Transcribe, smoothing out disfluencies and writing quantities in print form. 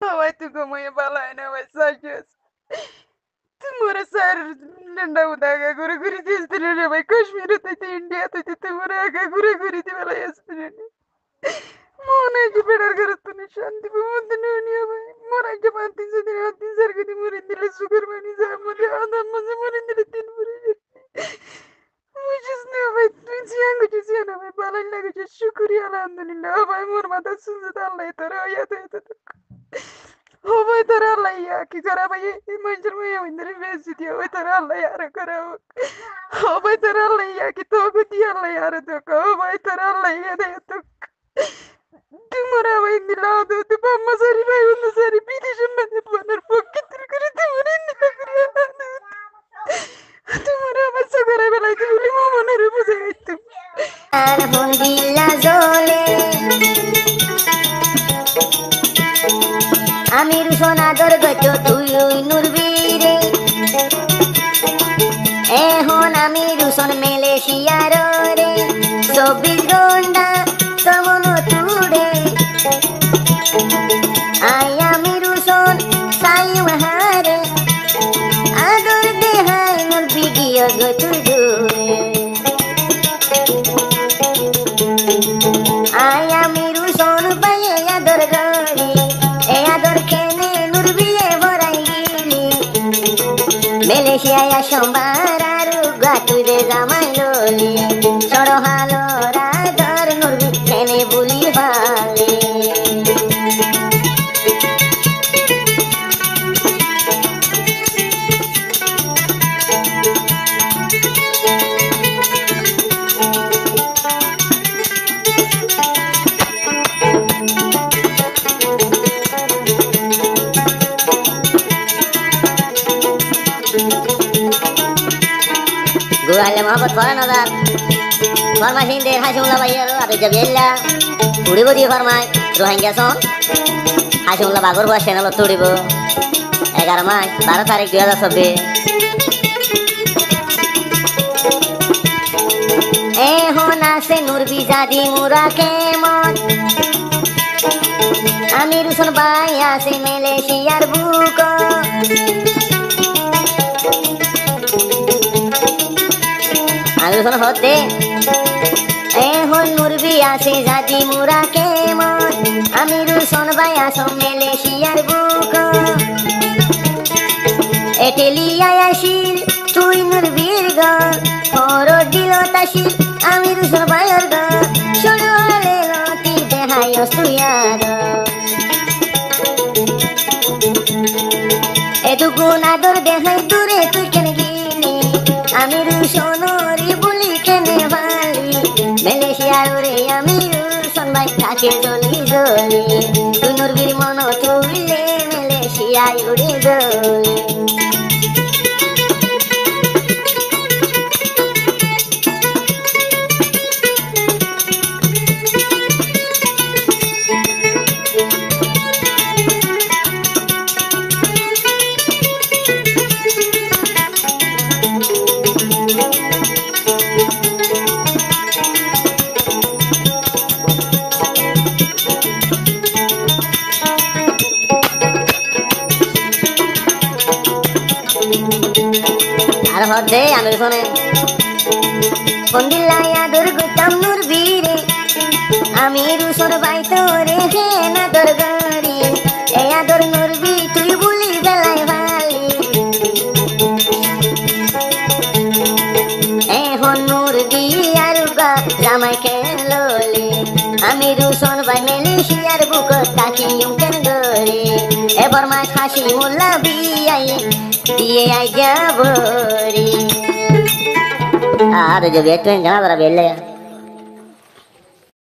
Vai tu como ia falar, não vai só isso. Timur sar nanda udaga guru guru tistere vai Kashmir te India te timur aga guru guru te bala yastere mona ki bedar garutune shanti bumudne niya vai mona ki panti se din ati sargati murindile sugar mani zamade adam maze murindile tin murindile mujisne vai tuisiango tuisiana vai bala laga shukriya alhamdulillah vai mor mata sunzata Allah tara ya te هو ترى الله إياك ترى ما ينجر ما يوينر فيزيت يا ترى الله يا ركرا هو ترى الله إياك توك دي الله يا ردك هو ترى الله يا ديتك تمرا وين لا دو تبى مزاري ما يوين مزاري بيدي جنة تبغى فوق تركري تمرا نفكري تمرا بس كره بلا تقولي ما نربو زيتم আমি রুশন আদর গত তুই নুরবীরে এখন আমি রুশন মালয়েশিয়ার রে 24 ঘন্টা তমন তুড়ে I আমি রুশন সাইম হারে আদর দেহাই নুর বিগিয় গত দূরে আই আমি রুশন পায়ে আদর গরি Malaysia sombar aru gatu de zaman loli soro halo radar nurbi kene buli bale Gua alam apa tuan ada farmasi ini hasil lah bayar ada jabela turi bodi farmai rohingya son hasil lah bagur buat channel turi bu 11 Mac 12 तारीख 2026 होना से नूर भी जादी मुरा के मन आमिर सुन बाया से मलेशियार बुको আলোচনা হতে এখন নুরবি আসে জাতি মুরা কেমন আমি রুশন ভাই আসো মালয়েশিয়ার বুক এটেলিয়া আসিল তুই নুরবির গর হর দিল তাসিল আমি রুশন ভাইয়ের গর সরু হলে লতি দেহাই অস্তুয়ার এটুকুন আদর দেখাই দূরে তুই কেন গিলি আমি রুশনরি বলি কেনে ভালি মালয়েশিয়ার রে আমি রুশন ভাই কাকে জলি জলি তুই নুরবির মন তুইলে মালয়েশিয়ায় উড়ে জলি আর হদে আমি শুনে বন্দিলায়া দুর্গতম নুরবীরে আমি রুশন ভাই তোরে হে না দরগরি এ আদর নুরবি তুই বলি বেলাই ভালি এখন নুরবি আর গা জামাই কে ললি আমি রুশন ভাই মালয়েশিয়ার বুক তাকি ইউকেন গরি এবার মা খাসি মোল্লা বিয়াই দিয়ে আই যাবরি আর जो बेट में जहाँ बड़ा बेल